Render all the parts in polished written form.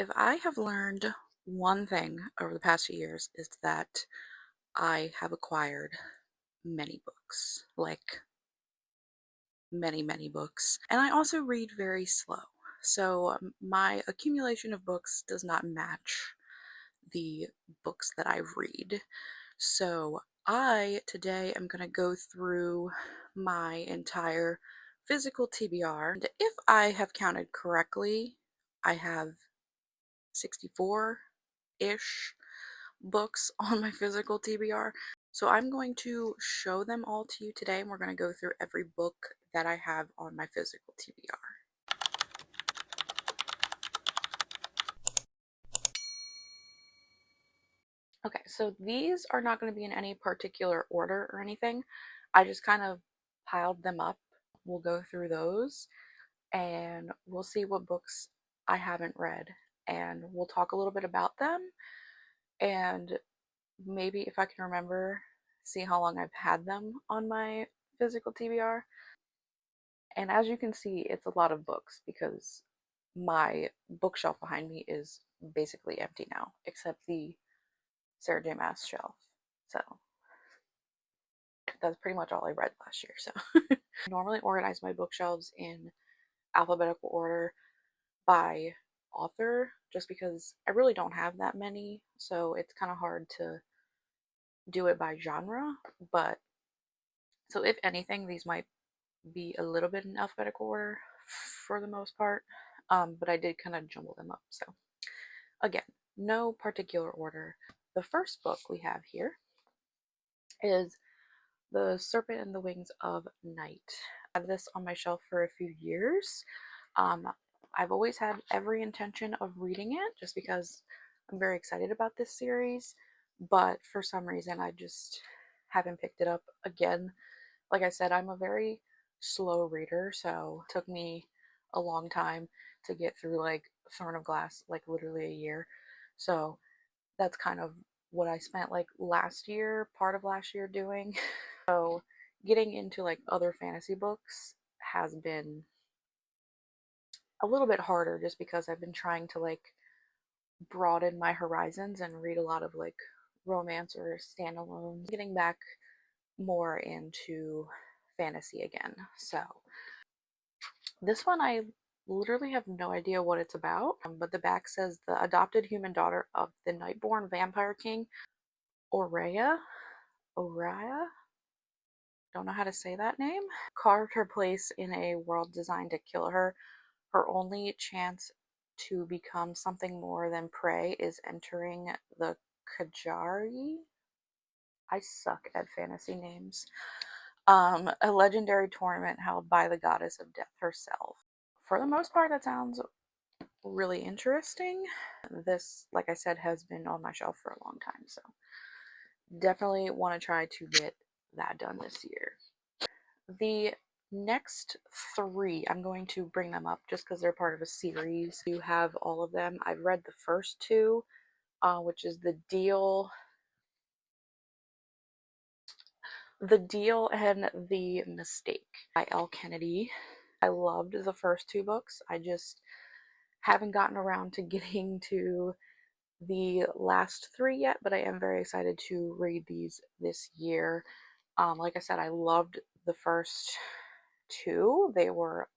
If I have learned one thing over the past few years, is that I have acquired many books, like many, many books. And I also read very slow. So my accumulation of books does not match the books that I read. So I today am going to go through my entire physical TBR. And if I have counted correctly, I have 64-ish books on my physical TBR. So I'm going to show them all to you today, and we're going to go through every book that I have on my physical TBR. Okay, so these are not going to be in any particular order or anything. I just kind of piled them up. We'll go through those and we'll see what books I haven't read, and we'll talk a little bit about them, and maybe if I can remember, see how long I've had them on my physical TBR. And as you can see, it's a lot of books because my bookshelf behind me is basically empty now, except the Sarah J. Maas shelf. So that's pretty much all I read last year. So I normally organize my bookshelves in alphabetical order by author just because I really don't have that many. So it's kind of hard to do it by genre. But so if anything, these might be a little bit in alphabetical order for the most part. But I did kind of jumble them up. So again, no particular order. The first book we have here is The Serpent and the Wings of Night. I've had this on my shelf for a few years. I've always had every intention of reading it just because I'm very excited about this series, but for some reason I just haven't picked it up again. Like I said, I'm a very slow reader, so it took me a long time to get through like Throne of Glass, like literally a year. So that's kind of what I spent like last year, part of last year doing. So getting into like other fantasy books has been a little bit harder just because I've been trying to like broaden my horizons and read a lot of like romance or standalones, getting back more into fantasy again. So this one I literally have no idea what it's about, but the back says the adopted human daughter of the Nightborn vampire king Oraya, don't know how to say that name, carved her place in a world designed to kill her. Her only chance to become something more than prey is entering the Kajari. I suck at fantasy names. A legendary tournament held by the goddess of death herself. For the most part, that sounds really interesting. This, like I said, has been on my shelf for a long time, so definitely want to try to get that done this year. The next three, I'm going to bring them up just because they're part of a series. You have all of them. I've read the first two, which is The Deal and The Mistake by L. Kennedy. I loved the first two books. I just haven't gotten around to getting to the last three yet, but I am very excited to read these this year. Like I said, I loved the first two. They were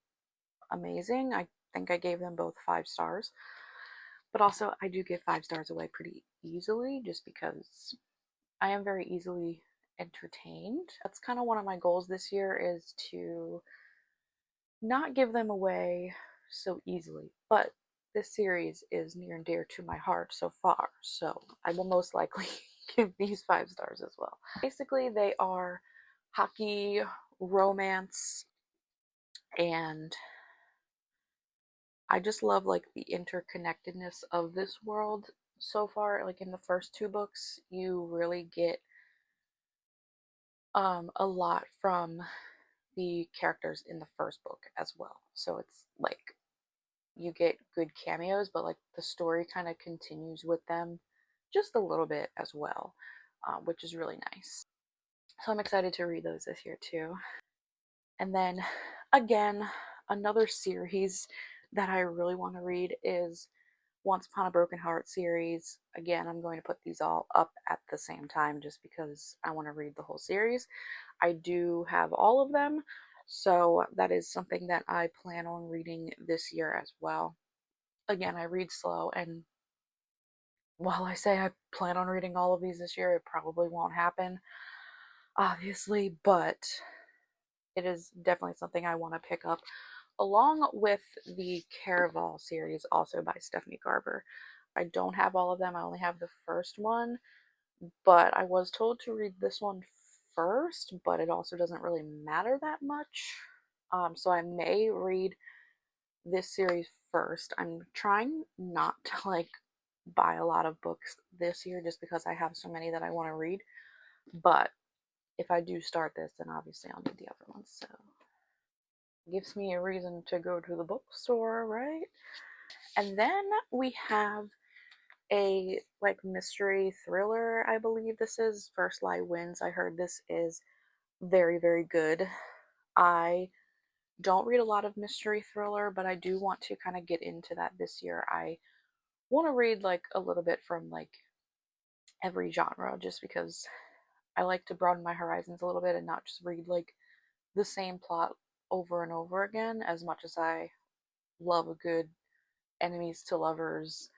amazing. I think I gave them both 5 stars. But also, I do give 5 stars away pretty easily just because I am very easily entertained. That's kind of one of my goals this year, is to not give them away so easily. But this series is near and dear to my heart so far, so I will most likely give these 5 stars as well. Basically, they are hockey, romance, and I just love like the interconnectedness of this world so far. Like in the first 2 books, you really get a lot from the characters in the first book as well. So it's like you get good cameos, but like the story kind of continues with them just a little bit as well, which is really nice. So I'm excited to read those this year too. And then again, another series that I really want to read is Once Upon a Broken Heart series. Again, I'm going to put these all up at the same time just because I want to read the whole series. I do have all of them, so that is something that I plan on reading this year as well. Again, I read slow, and while I say I plan on reading all of these this year, it probably won't happen, obviously, but it is definitely something I want to pick up, along with the Caraval series, also by Stephanie Garber. I don't have all of them, I only have the first one, but I was told to read this one first, but it also doesn't really matter that much. So I may read this series first. I'm trying not to like buy a lot of books this year just because I have so many that I want to read. But if I do start this, then obviously I'll need the other ones. So it gives me a reason to go to the bookstore, right? And then we have a like mystery thriller, I believe this is. First Lie Wins. I heard this is very, very good. I don't read a lot of mystery thriller, but I do want to kind of get into that this year. I want to read like a little bit from like every genre just because I like to broaden my horizons a little bit and not just read like the same plot over and over again, as much as I love a good enemies to lovers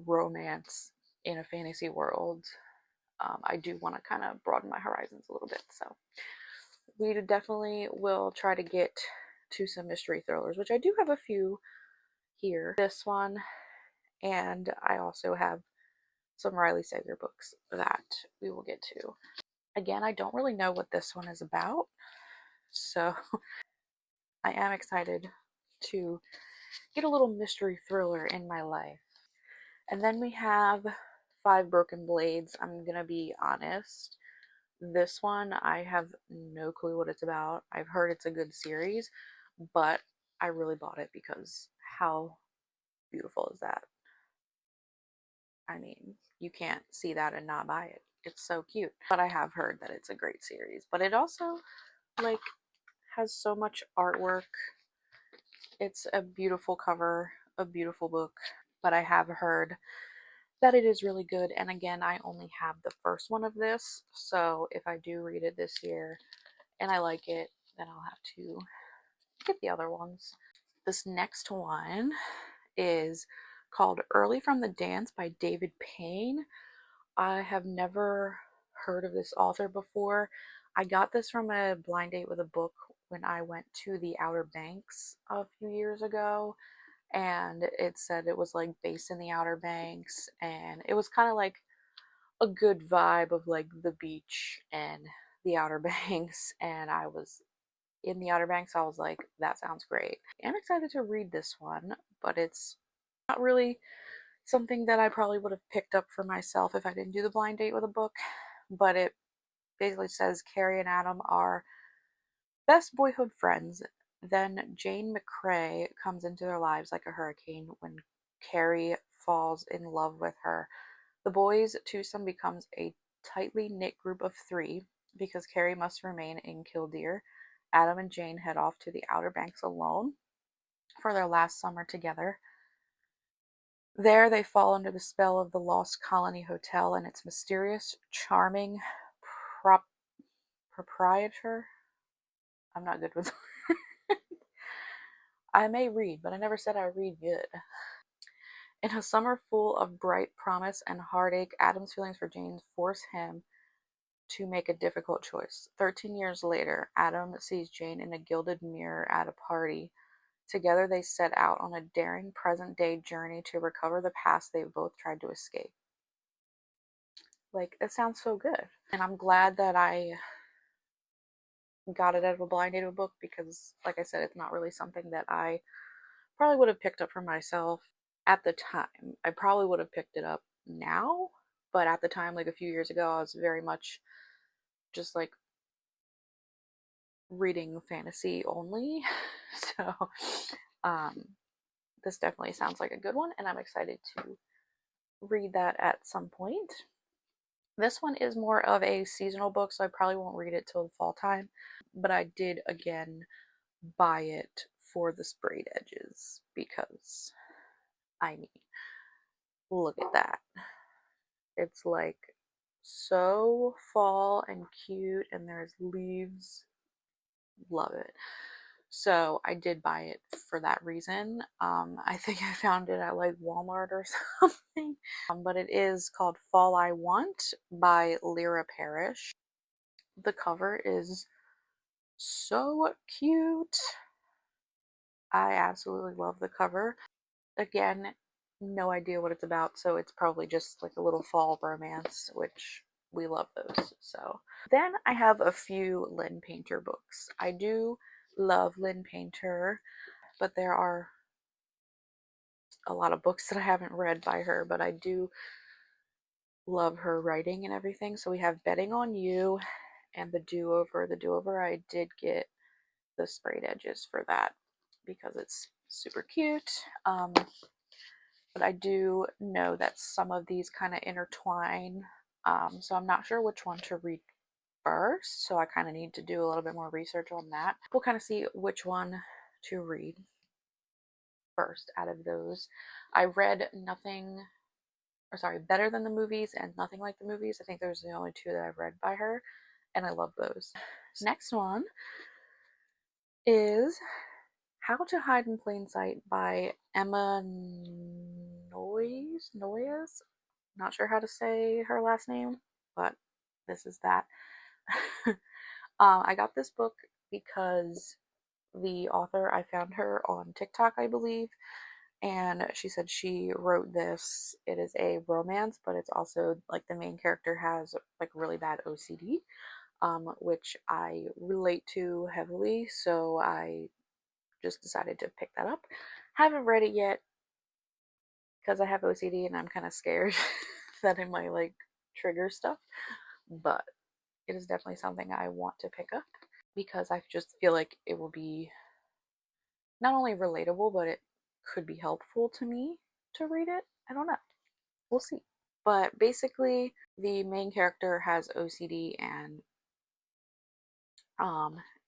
romance in a fantasy world. I do want to kind of broaden my horizons a little bit. So we definitely will try to get to some mystery thrillers, which I do have a few here. This one, and I also have some Riley Sager books that we will get to. Again, I don't really know what this one is about, so I am excited to get a little mystery thriller in my life. And then we have Five Broken Blades. I'm gonna be honest. This one, I have no clue what it's about. I've heard it's a good series, but I really bought it because how beautiful is that? I mean, you can't see that and not buy it. It's so cute. But I have heard that it's a great series. But it also, like, has so much artwork. It's a beautiful cover, a beautiful book. But I have heard that it is really good. And again, I only have the first one of this. So if I do read it this year and I like it, then I'll have to get the other ones. This next one is called Early from the Dance by David Payne. I have never heard of this author before. I got this from a blind date with a book when I went to the Outer Banks a few years ago, and it said it was like based in the Outer Banks, and it was kind of like a good vibe of like the beach and the Outer Banks, and I was in the Outer Banks. I was like, that sounds great. I'm excited to read this one, but it's not really something that I probably would have picked up for myself if I didn't do the blind date with a book. But it basically says Carrie and Adam are best boyhood friends. Then Jane McCrae comes into their lives like a hurricane when Carrie falls in love with her. The boys' twosome becomes a tightly knit group of three because Carrie must remain in Kildare. Adam and Jane head off to the Outer Banks alone for their last summer together. There they fall under the spell of the Lost Colony Hotel and its mysterious, charming proprietor. I'm not good with I may read, but I never said I read good. In a summer full of bright promise and heartache, Adam's feelings for Jane force him to make a difficult choice. 13 years later, Adam sees Jane in a gilded mirror at a party. Together they set out on a daring present-day journey to recover the past they've both tried to escape. Like, it sounds so good. And I'm glad that I got it out of a blind date of a book because, like I said, it's not really something that I probably would have picked up for myself at the time. I probably would have picked it up now, but at the time, like a few years ago, I was very much just like reading fantasy only. So, um, this definitely sounds like a good one, and I'm excited to read that at some point. This one is more of a seasonal book, so I probably won't read it till the fall time, but I did again buy it for the sprayed edges because I mean, Look at that. It's like so fall and cute, and there's leaves. Love it. So I did buy it for that reason. I think I found it at like Walmart or something. But it is called Fall I Want by Lyra Parrish. The cover is so cute. I absolutely love the cover. Again, no idea what it's about, so it's probably just like a little fall romance, which we love those. So then I have a few Lynn Painter books. I do love Lynn Painter, but there are a lot of books that I haven't read by her, but I do love her writing and everything. So we have Betting on You and The Do-Over. The Do-Over, I did get the sprayed edges for that because it's super cute. But I do know that some of these kind of intertwine. So I'm not sure which one to read first. So I kind of need to do a little bit more research on that. We'll kind of see which one to read first out of those. I read Better Than the Movies and Nothing Like the Movies. I think those are the only two that I've read by her, and I love those. Next one is How to Hide in Plain Sight by Emma Noyes. Not sure how to say her last name, but this is that. I got this book because the author, I found her on TikTok, I believe, and she said she wrote this. It is a romance, but it's also like the main character has like really bad OCD, which I relate to heavily, so I just decided to pick that up. Haven't read it yet because I have OCD and I'm kind of scared that it might like trigger stuff, but it is definitely something I want to pick up because I just feel like it will be not only relatable, but it could be helpful to me to read it. I don't know. We'll see. But basically, the main character has OCD, and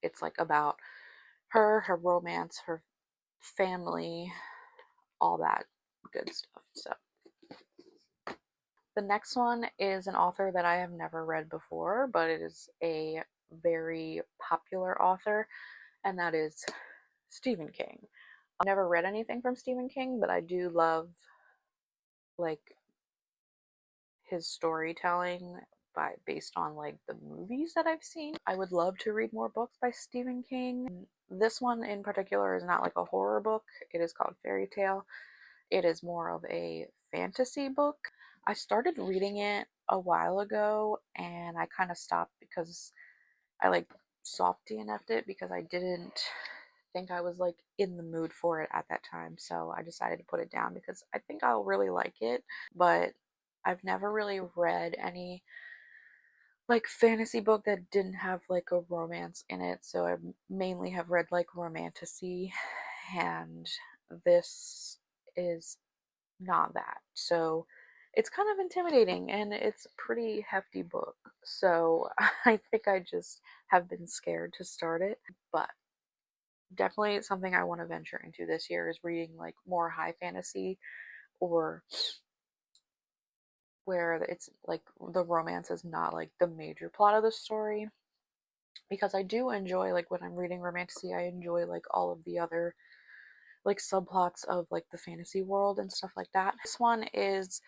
it's like about her romance, her family, all that good stuff. So the next one is an author that I have never read before, but it is a very popular author, and that is Stephen King. I've never read anything from Stephen King, but I do love like his storytelling based on like the movies that I've seen. I would love to read more books by Stephen King. This one in particular is not like a horror book. It is called Fairy Tale. It is more of a fantasy book. I started reading it a while ago and I kind of stopped because I like soft DNF'd it because I didn't think I was like in the mood for it at that time. So I decided to put it down because I think I'll really like it, but I've never really read any like fantasy book that didn't have like a romance in it. So I mainly have read like romantasy, and this is not that. So it's kind of intimidating and it's a pretty hefty book. So I think I just have been scared to start it, but definitely something I want to venture into this year is reading like more high fantasy or where it's like the romance is not like the major plot of the story, because I do enjoy like when I'm reading romantasy, I enjoy like all of the other like subplots of like the fantasy world and stuff like that. This one is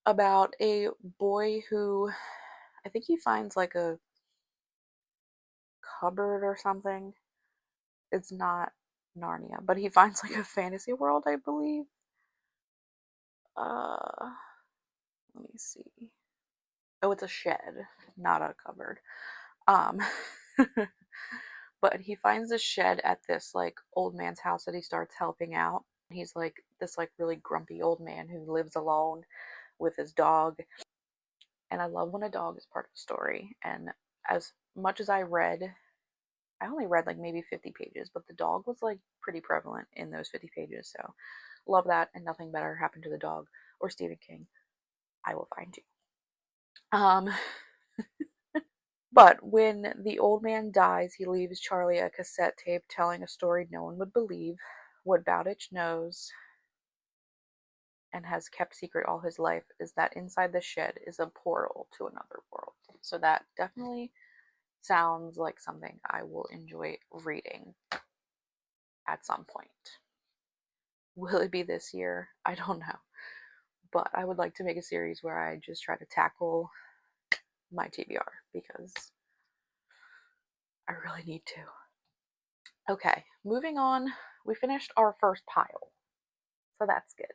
about a boy who I think he finds like a cupboard or something. It's not Narnia, but he finds like a fantasy world, I believe. Uh Let me see. Oh, it's a shed, not a cupboard. Um, but he finds this shed at this like old man's house that he starts helping out. He's like this like really grumpy old man who lives alone with his dog. And I love when a dog is part of the story. And as much as I read, I only read like maybe 50 pages, but the dog was like pretty prevalent in those 50 pages. So love that, and nothing better happened to the dog or Stephen King. I will find you. Um, But when the old man dies, he leaves Charlie a cassette tape telling a story no one would believe. What Bowditch knows and has kept secret all his life is that inside the shed is a portal to another world. So that definitely sounds like something I will enjoy reading at some point. Will it be this year? I don't know. But I would like to make a series where I just try to tackle my TBR because I really need to. Okay, moving on. We finished our first pile, so that's good.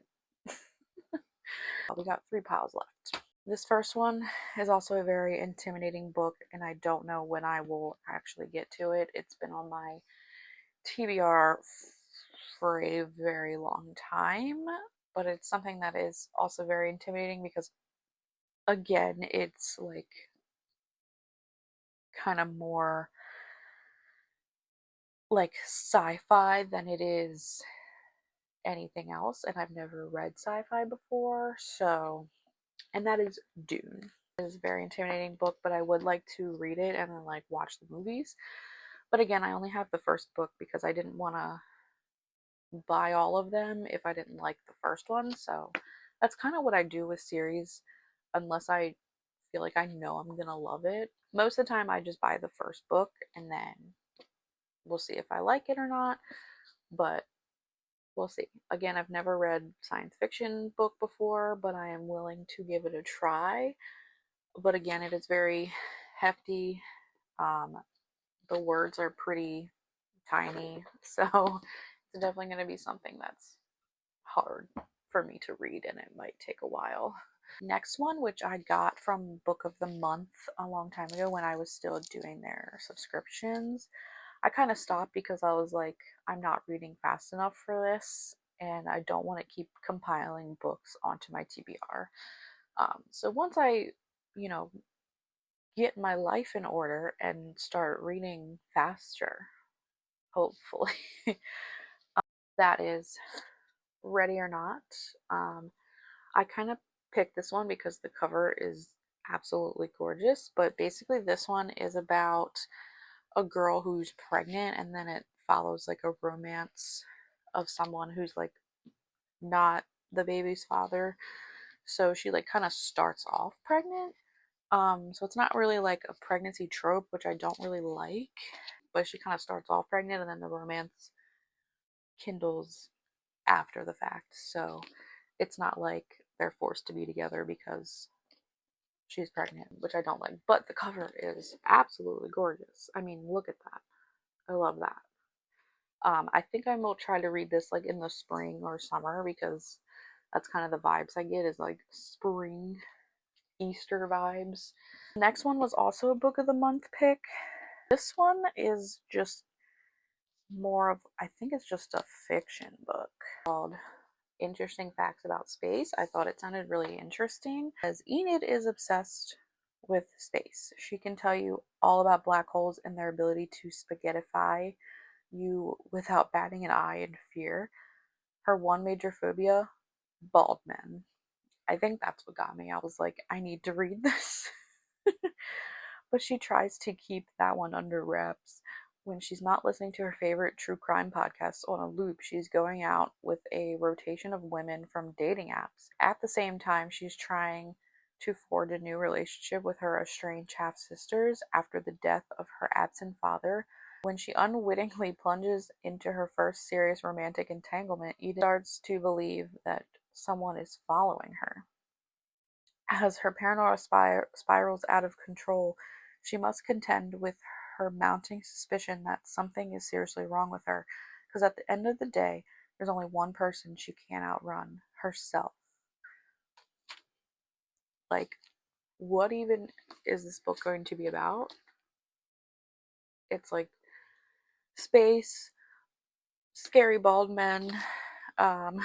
We got 3 piles left. This first one is also a very intimidating book, and I don't know when I will actually get to it. It's been on my TBR for a very long time, but it's something that is also very intimidating because, again, it's like kind of more like sci-fi than it is anything else, and I've never read sci-fi before, so, and that is Dune. It is a very intimidating book, but I would like to read it and then like watch the movies. But again, I only have the first book because I didn't want to buy all of them if I didn't like the first one. So that's kind of what I do with series, unless I feel like I know I'm gonna love it. Most of the time I just buy the first book and then we'll see if I like it or not, but we'll see. Again, I've never read science fiction book before, but I am willing to give it a try. But again, it is very hefty. The words are pretty tiny, so it's definitely going to be something that's hard for me to read, and it might take a while. Next one, which I got from Book of the Month a long time ago when I was still doing their subscriptions. I kind of stopped because I was like, I'm not reading fast enough for this, and I don't want to keep compiling books onto my TBR. So once I, you know, get my life in order and start reading faster, hopefully, that is Ready or Not. I kind of picked this one because the cover is absolutely gorgeous, but basically this one is about a girl who's pregnant, and then it follows like a romance of someone who's like not the baby's father. So she like kind of starts off pregnant. So it's not really like a pregnancy trope, which I don't really like, but she kind of starts off pregnant and then the romance kindles after the fact. So it's not like they're forced to be together because she's pregnant, which I don't like. But the cover is absolutely gorgeous. I mean, look at that. I love that. I think I will try to read this like in the spring or summer because that's kind of the vibes I get, is like spring, Easter vibes. Next one was also a Book of the Month pick. This one is just more of, I think it's just a fiction book called Interesting Facts About Space. I thought it sounded really interesting as Enid is obsessed with space. She can tell you all about black holes and their ability to spaghettify you without batting an eye in fear. Her one major phobia, bald men. I think that's what got me. I was like, I need to read this. But she tries to keep that one under wraps. When she's not listening to her favorite true crime podcasts on a loop, she's going out with a rotation of women from dating apps. At the same time, she's trying to forge a new relationship with her estranged half sisters after the death of her absent father. When she unwittingly plunges into her first serious romantic entanglement, Eden starts to believe that someone is following her. As her paranoia spirals out of control, she must contend with her mounting suspicion that something is seriously wrong with her, because at the end of the day, there's only one person she can't outrun: herself. Like, what even is this book going to be about? It's like space, scary bald men, um,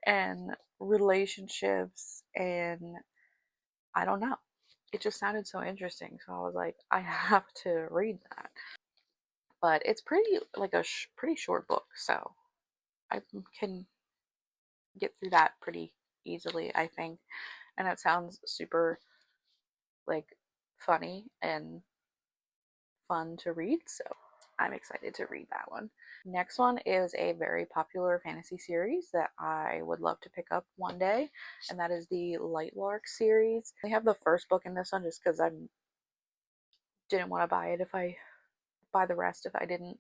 and relationships, and I don't know. It just sounded so interesting, so I was like, I have to read that. But it's pretty like a pretty short book, so I can get through that pretty easily, I think. And it sounds super like funny and fun to read, so I'm excited to read that one. Next one is a very popular fantasy series that I would love to pick up one day, and that is the Lightlark series. I have the first book in this one just because I didn't want to buy it if I buy the rest if I didn't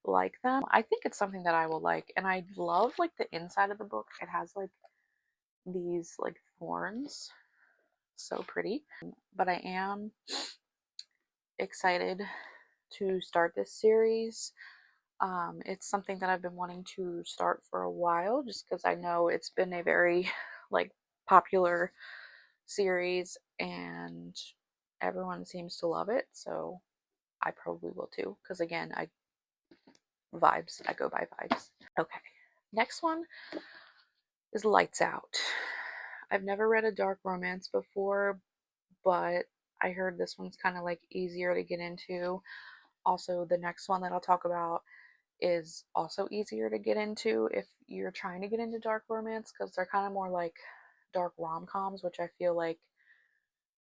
like them. I think it's something that I will like, and I love like the inside of the book. It has like these like thorns, so pretty. But I am excited to start this series. It's something that I've been wanting to start for a while just because I know it's been a very like popular series and everyone seems to love it, so I probably will too because again, I go by vibes. Okay, next one is Lights Out. I've never read a dark romance before, but I heard this one's kind of like easier to get into. Also, the next one that I'll talk about is also easier to get into if you're trying to get into dark romance because they're kind of more like dark rom-coms, which I feel like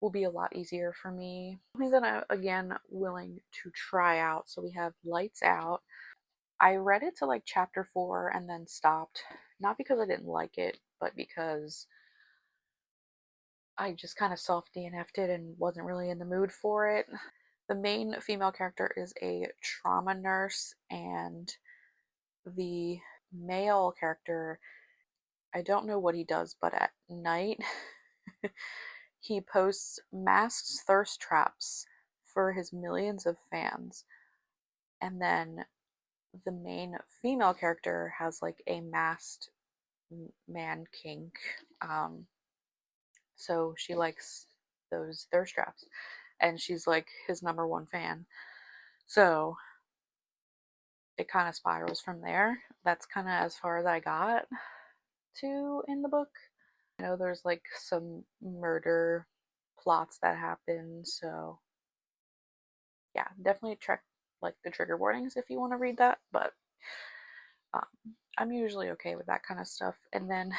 will be a lot easier for me. Something that I'm again willing to try out. So we have Lights Out. I read it to like chapter 4 and then stopped. Not because I didn't like it, but because I just kind of soft DNF'd it and wasn't really in the mood for it. The main female character is a trauma nurse, and the male character, I don't know what he does, but at night he posts masked thirst traps for his millions of fans. And then the main female character has like a masked man kink. So she likes those thirst traps. And she's like his number one fan. So it kind of spirals from there. That's kind of as far as I got to in the book. I know there's like some murder plots that happen, so yeah, definitely check like the trigger warnings if you want to read that, but I'm usually okay with that kind of stuff. And then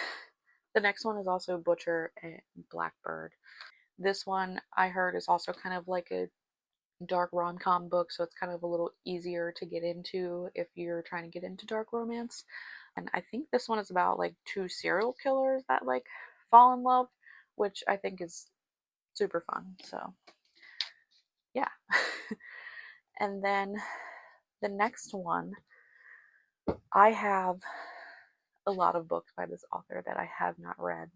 the next one is also Butcher and Blackbird. This one I heard is also kind of like a dark rom-com book, so it's kind of a little easier to get into if you're trying to get into dark romance. And I think this one is about like two serial killers that like fall in love, which I think is super fun. So yeah. And then the next one, I have a lot of books by this author that I have not read,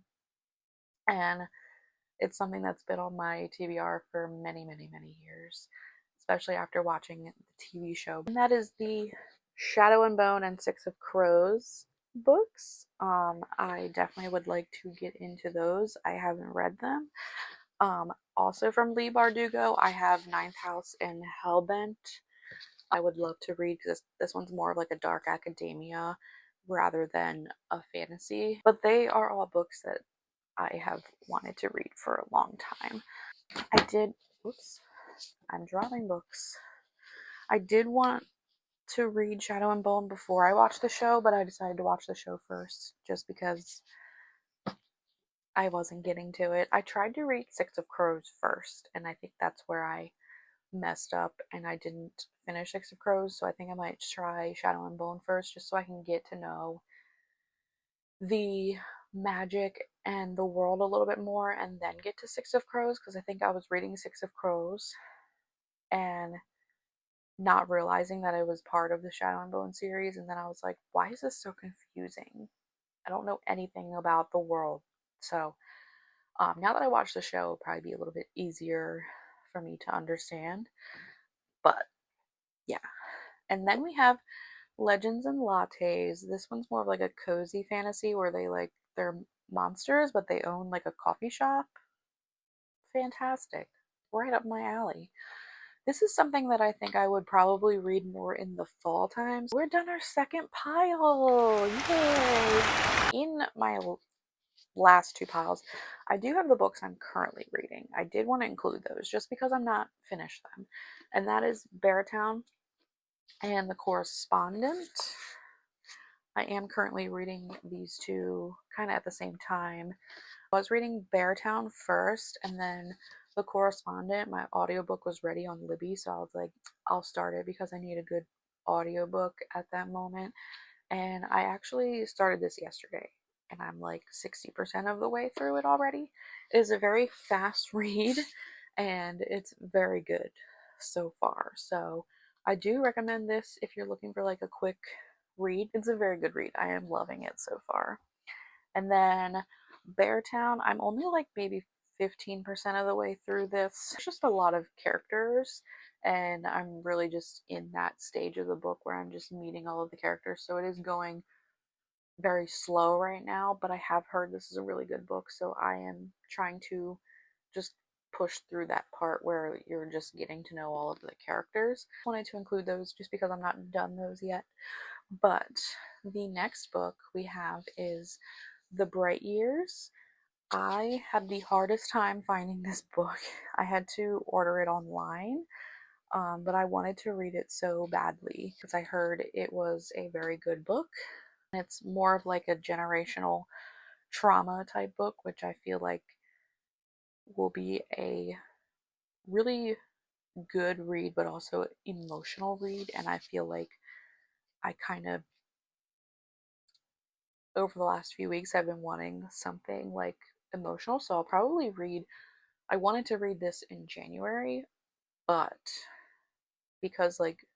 and it's something that's been on my TBR for many, many, many years, especially after watching the TV show. And that is the Shadow and Bone and Six of Crows books. I definitely would like to get into those. I haven't read them. Also from Leigh Bardugo, I have Ninth House and Hellbent. I would love to read because this one's more of like a dark academia rather than a fantasy. But they are all books that I have wanted to read for a long time. Oops, I'm dropping books. I did want to read Shadow and Bone before I watched the show, but I decided to watch the show first just because I wasn't getting to it. I tried to read Six of Crows first, and I think that's where I messed up and I didn't finish Six of Crows, so I think I might try Shadow and Bone first just so I can get to know the magic and the world a little bit more and then get to Six of Crows, because I think I was reading Six of Crows and not realizing that it was part of the Shadow and Bone series, and then I was like, why is this so confusing? I don't know anything about the world. So now that I watch the show, it'll probably be a little bit easier for me to understand. But yeah. And then we have Legends and Lattes. This one's more of like a cozy fantasy where they're monsters, but they own like a coffee shop. Fantastic. Right up my alley. This is something that I think I would probably read more in the fall times. We're done our second pile. Yay! In my last two piles, I do have the books I'm currently reading. I did want to include those just because I'm not finished them. And that is Beartown and The Correspondent. I am currently reading these two kind of at the same time. I was reading Beartown first, and then The Correspondent, my audiobook was ready on Libby, so I was like, I'll start it because I need a good audiobook at that moment, and I actually started this yesterday, and I'm like 60% of the way through it already. It is a very fast read, and it's very good so far. So I do recommend this if you're looking for like a quick read. It's a very good read. I am loving it so far. And then Beartown, I'm only like maybe 15% of the way through this. There's just a lot of characters, and I'm really just in that stage of the book where I'm just meeting all of the characters. So it is going very slow right now, but I have heard this is a really good book, so I am trying to just push through that part where you're just getting to know all of the characters. I wanted to include those just because I'm not done those yet. But the next book we have is The Bright Years. I had the hardest time finding this book. I had to order it online, but I wanted to read it so badly because I heard it was a very good book. It's more of like a generational trauma type book, which I feel like will be a really good read, but also emotional read. And I feel like I kind of, over the last few weeks, I've been wanting something like emotional. So I'll probably read, I wanted to read this in January, but because like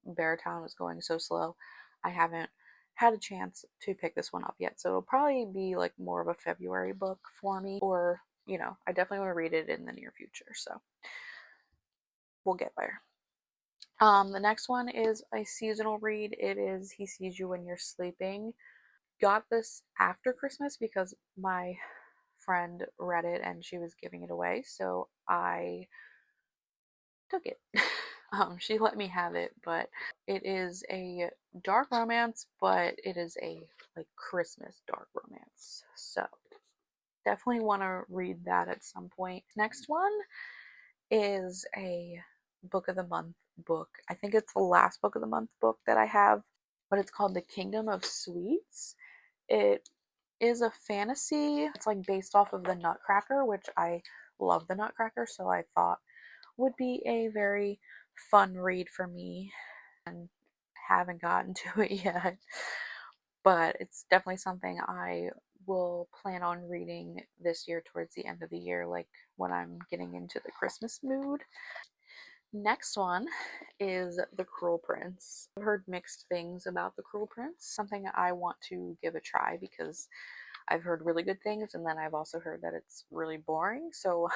Beartown was going so slow, I haven't had a chance to pick this one up yet. So it'll probably be like more of a February book for me, or I definitely want to read it in the near future. So we'll get there. The next one is a seasonal read. It is He Sees You When You're Sleeping. Got this after Christmas because my friend read it and she was giving it away, so I took it. She let me have it, but it is a dark romance, but it is a like Christmas dark romance. So definitely want to read that at some point. Next one is a book of the month book. I think it's the last book of the month book that I have, but it's called The Kingdom of Sweets. It is a fantasy. It's like based off of the Nutcracker, which I love the Nutcracker, so I thought would be a very fun read for me, and haven't gotten to it yet. But it's definitely something I will plan on reading this year towards the end of the year, like when I'm getting into the Christmas mood. Next one is The Cruel Prince. I've heard mixed things about The Cruel Prince, something I want to give a try because I've heard really good things, and then I've also heard that it's really boring, so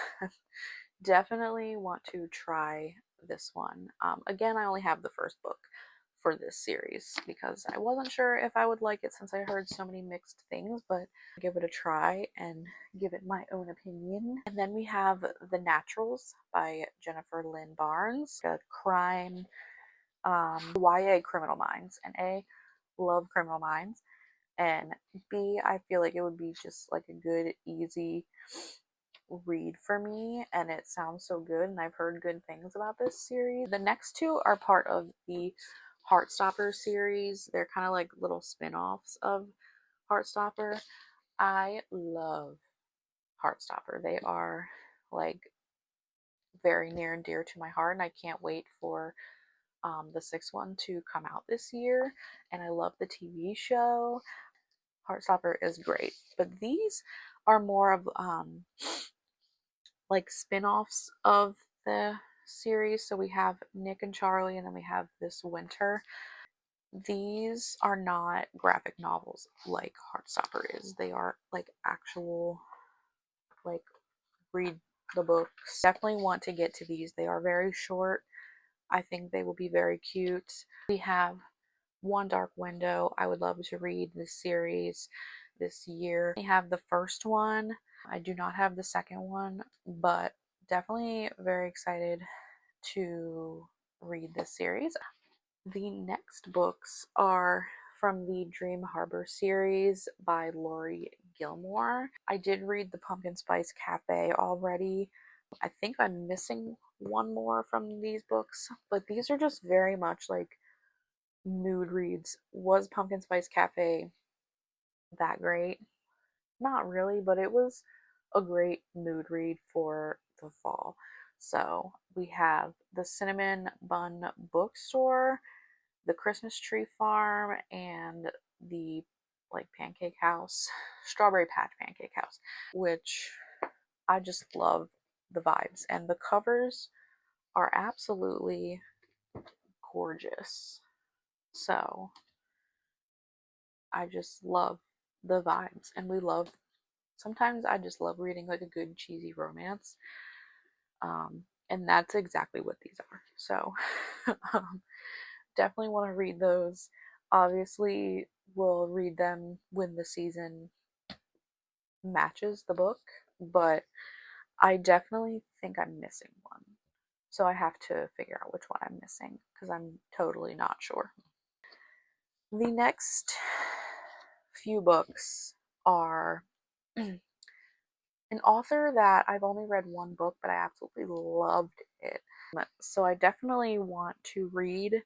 definitely want to try this one. Again, I only have the first book for this series because I wasn't sure if I would like it since I heard so many mixed things, but I'll give it a try and give it my own opinion. And then we have The Naturals by Jennifer Lynn Barnes, a crime, YA Criminal Minds, and A, love Criminal Minds, and B, I feel like it would be just like a good, easy read for me, and it sounds so good, and I've heard good things about this series. The next two are part of the Heartstopper series. They're kind of like little spin-offs of Heartstopper. I love Heartstopper. They are like very near and dear to my heart, and I can't wait for the sixth one to come out this year. And I love the TV show. Heartstopper is great, but these are more of like spin-offs of the series. So we have Nick and Charlie, and then we have This Winter. These are not graphic novels like Heartstopper is. They are like actual, like, read the books. Definitely want to get to these. They are very short. I think they will be very cute. We have One Dark Window. I would love to read this series this year. We have the first one. I do not have the second one, but definitely very excited to read this series. The next books are from the Dream Harbor series by Lori Gilmore. I did read the Pumpkin Spice Cafe already. I think I'm missing one more from these books, but these are just very much like mood reads. Was Pumpkin Spice Cafe that great? Not really, but it was a great mood read for the fall. So we have The Cinnamon Bun Bookstore the Christmas Tree Farm and the like pancake house, Strawberry Patch Pancake House, which I just love the vibes, and the covers are absolutely gorgeous. So I just love the vibes, and we love, sometimes I just love reading like a good cheesy romance. And that's exactly what these are. So definitely want to read those. Obviously, we'll read them when the season matches the book, but I definitely think I'm missing one. So I have to figure out which one I'm missing because I'm totally not sure. The next few books are an author that I've only read one book, but I absolutely loved it. So I definitely want to read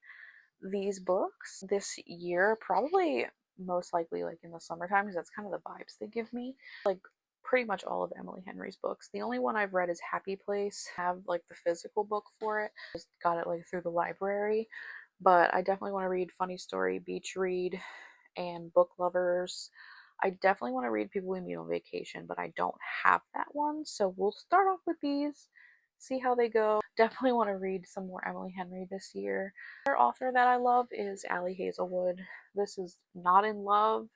these books this year, probably most likely like in the summertime, because that's kind of the vibes they give me. Like pretty much all of Emily Henry's books. The only one I've read is Happy Place. I have like the physical book for it. Just got it like through the library. But I definitely want to read Funny Story, Beach Read, and Book Lovers. I definitely want to read People We Meet on Vacation, but I don't have that one. So we'll start off with these, see how they go. Definitely want to read some more Emily Henry this year. Another author that I love is Allie Hazelwood. This is Not in Love,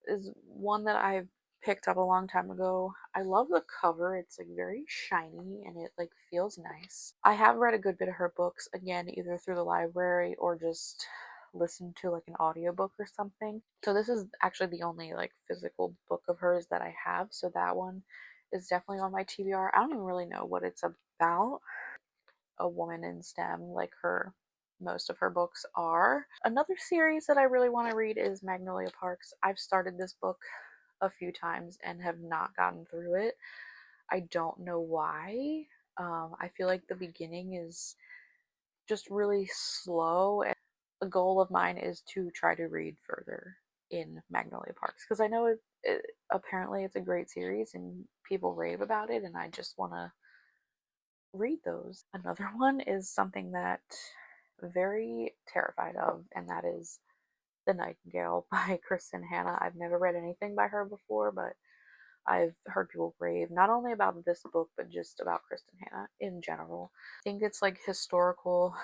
is one that I've picked up a long time ago. I love the cover. It's like very shiny and it like feels nice. I have read a good bit of her books, again, either through the library or just listened to like an audiobook or something. So this is actually the only like physical book of hers that I have. So that one is definitely on my TBR. I don't even really know what it's about. A woman in STEM, like her most of her books are. Another series that I really want to read is Magnolia Parks. I've started this book a few times and have not gotten through it. I don't know why. I feel like the beginning is just really slow. And a goal of mine is to try to read further in Magnolia Parks because I know apparently it's a great series and people rave about it, and I just want to read those. Another one is something that I'm very terrified of, and that is The Nightingale by Kristen Hanna. I've never read anything by her before, but I've heard people rave not only about this book, but just about Kristen Hanna in general. I think it's like historical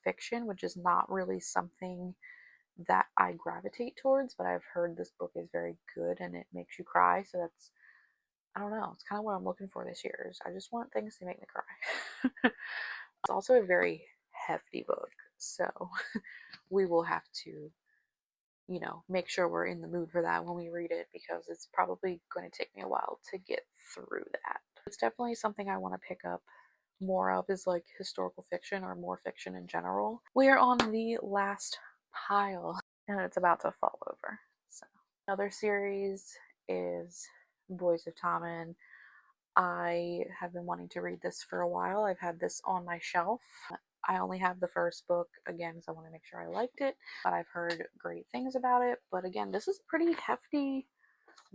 fiction, which is not really something that I gravitate towards, but I've heard this book is very good and it makes you cry, so that's, I don't know, it's kind of what I'm looking for this year. I just want things to make me cry. It's also a very hefty book, so we will have to, you know, make sure we're in the mood for that when we read it because it's probably going to take me a while to get through that. It's definitely something I want to pick up more of, is like historical fiction or more fiction in general. We are on the last pile and it's about to fall over. So another series is Boys of Tommen. I have been wanting to read this for a while. I've had this on my shelf. I only have the first book, again, because I want to make sure I liked it, but I've heard great things about it. But again, this is a pretty hefty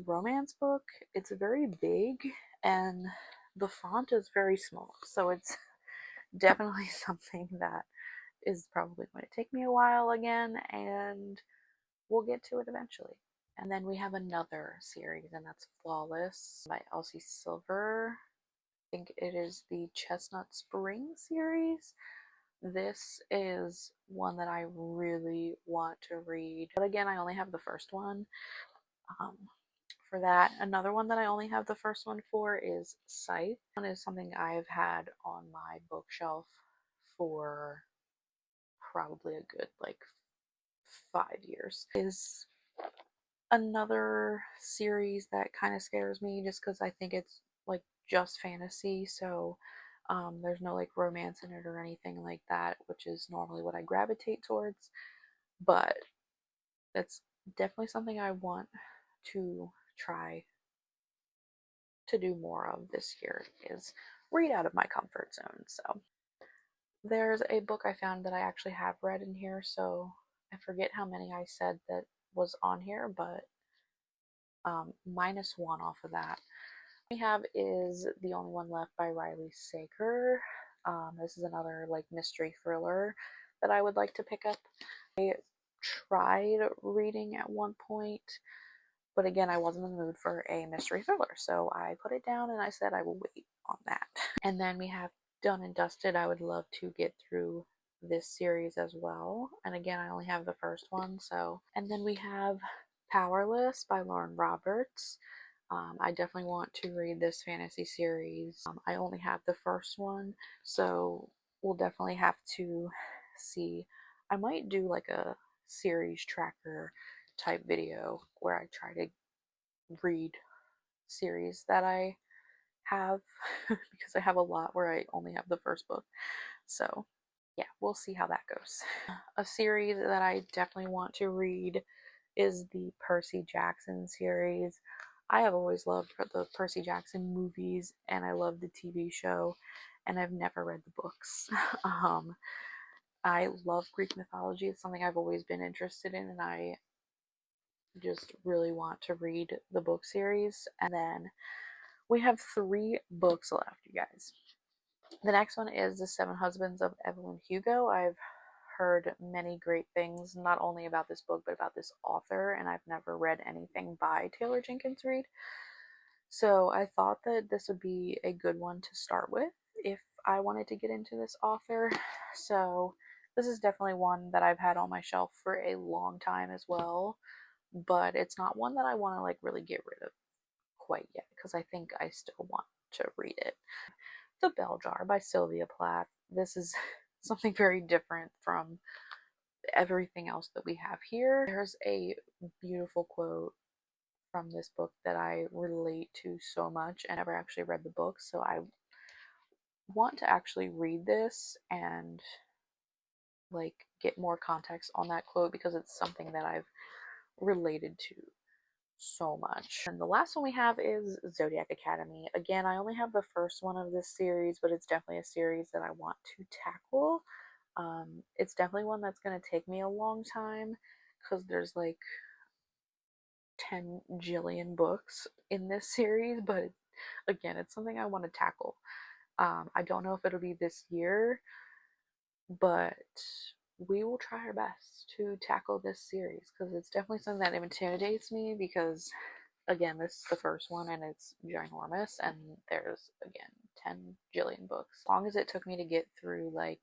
romance book. It's very big and the font is very small, so it's definitely something that is probably going to take me a while again, and we'll get to it eventually. And then we have another series, and that's Flawless by Elsie Silver. I think it is the Chestnut Spring series. This is one that I really want to read, but again, I only have the first one. For that, another one that I only have the first one for is Scythe. One is something I've had on my bookshelf for probably a good like 5 years. Is another series that kind of scares me just because I think it's like just fantasy, so there's no like romance in it or anything like that, which is normally what I gravitate towards, but it's definitely something I want to try to do more of this year, is read out of my comfort zone. So there's a book I found that I actually have read in here, so I forget how many I said that was on here, but -1 off of that. We have is The Only One Left by Riley Sager. This is another like mystery thriller. that I would like to pick up. I tried reading at one point, but again, I wasn't in the mood for a mystery thriller, so I put it down and I said I will wait on that. And then we have Done and Dusted. I would love to get through this series as well. And again, I only have the first one, so. And then we have Powerless by Lauren Roberts. I definitely want to read this fantasy series. I only have the first one, so we'll definitely have to see. I might do like a series tracker type video where I try to read series that I have because I have a lot where I only have the first book. So yeah, we'll see how that goes. A series that I definitely want to read is the Percy Jackson series. I have always loved the Percy Jackson movies, and I love the TV show, and I've never read the books. I love Greek mythology. It's something I've always been interested in, and I just really want to read the book series. And then we have 3 books left, you guys. The next one is The Seven Husbands of Evelyn Hugo. I've heard many great things, not only about this book, but about this author, and I've never read anything by Taylor Jenkins Reid. So I thought that this would be a good one to start with if I wanted to get into this author. So this is definitely one that I've had on my shelf for a long time as well, but it's not one that I want to like really get rid of quite yet because I think I still want to read it. The Bell Jar by Sylvia Plath. This is something very different from everything else that we have here. There's a beautiful quote from this book that I relate to so much, and I never actually read the book, so I want to actually read this and like get more context on that quote because it's something that I've related to so much. And the last one we have is Zodiac Academy. Again, I only have the first one of this series, but it's definitely a series that I want to tackle. It's definitely one that's going to take me a long time because there's like 10 jillion books in this series, but again, it's something I want to tackle. I don't know if it'll be this year, but we will try our best to tackle this series because it's definitely something that intimidates me because again, this is the first one and it's ginormous, and there's again 10 jillion books. As long as it took me to get through like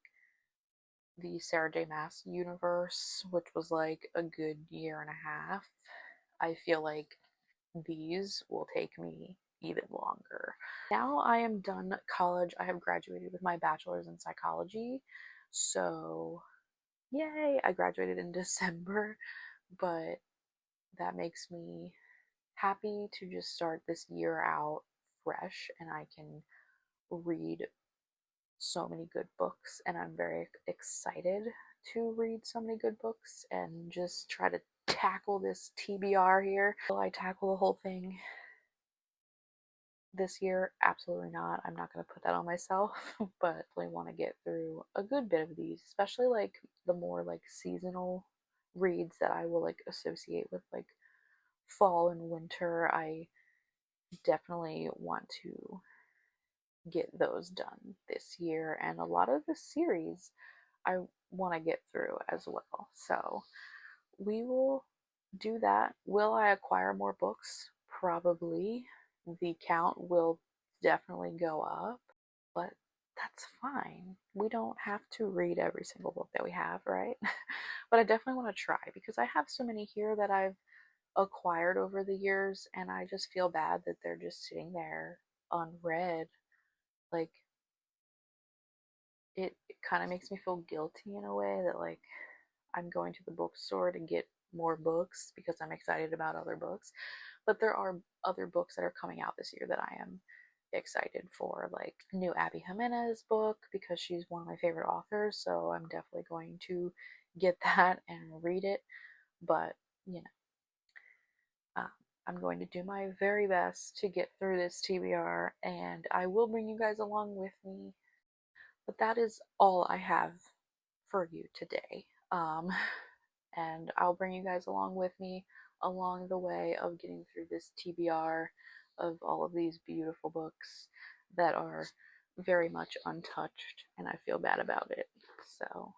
the Sarah J. Maas universe, which was like a good year and a half, I feel like these will take me even longer. Now I am done college. I have graduated with my bachelor's in psychology. So, yay! I graduated in December, but that makes me happy to just start this year out fresh and I can read so many good books, and I'm very excited to read so many good books and just try to tackle this TBR here. Will I tackle the whole thing this year? Absolutely not. I'm not going to put that on myself, but I want to get through a good bit of these, especially like the more like seasonal reads that I will like associate with like fall and winter. I definitely want to get those done this year, and a lot of the series I want to get through as well. So we will do that. Will I acquire more books? Probably. The count will definitely go up, but that's fine. We don't have to read every single book that we have, right? But I definitely want to try because I have so many here that I've acquired over the years, and I just feel bad that they're just sitting there unread. Like, it kind of makes me feel guilty in a way that like I'm going to the bookstore to get more books because I'm excited about other books. But there are other books that are coming out this year that I am excited for, like new Abby Jimenez book because she's one of my favorite authors, so I'm definitely going to get that and read it. But you know, I'm going to do my very best to get through this TBR, and I will bring you guys along with me. But that is all I have for you today. And I'll bring you guys along with me along the way of getting through this TBR of all of these beautiful books that are very much untouched, and I feel bad about it. So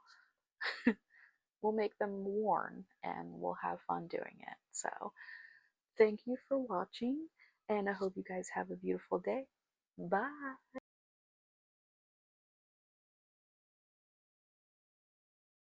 we'll make them worn and we'll have fun doing it. So, thank you for watching, and I hope you guys have a beautiful day. Bye.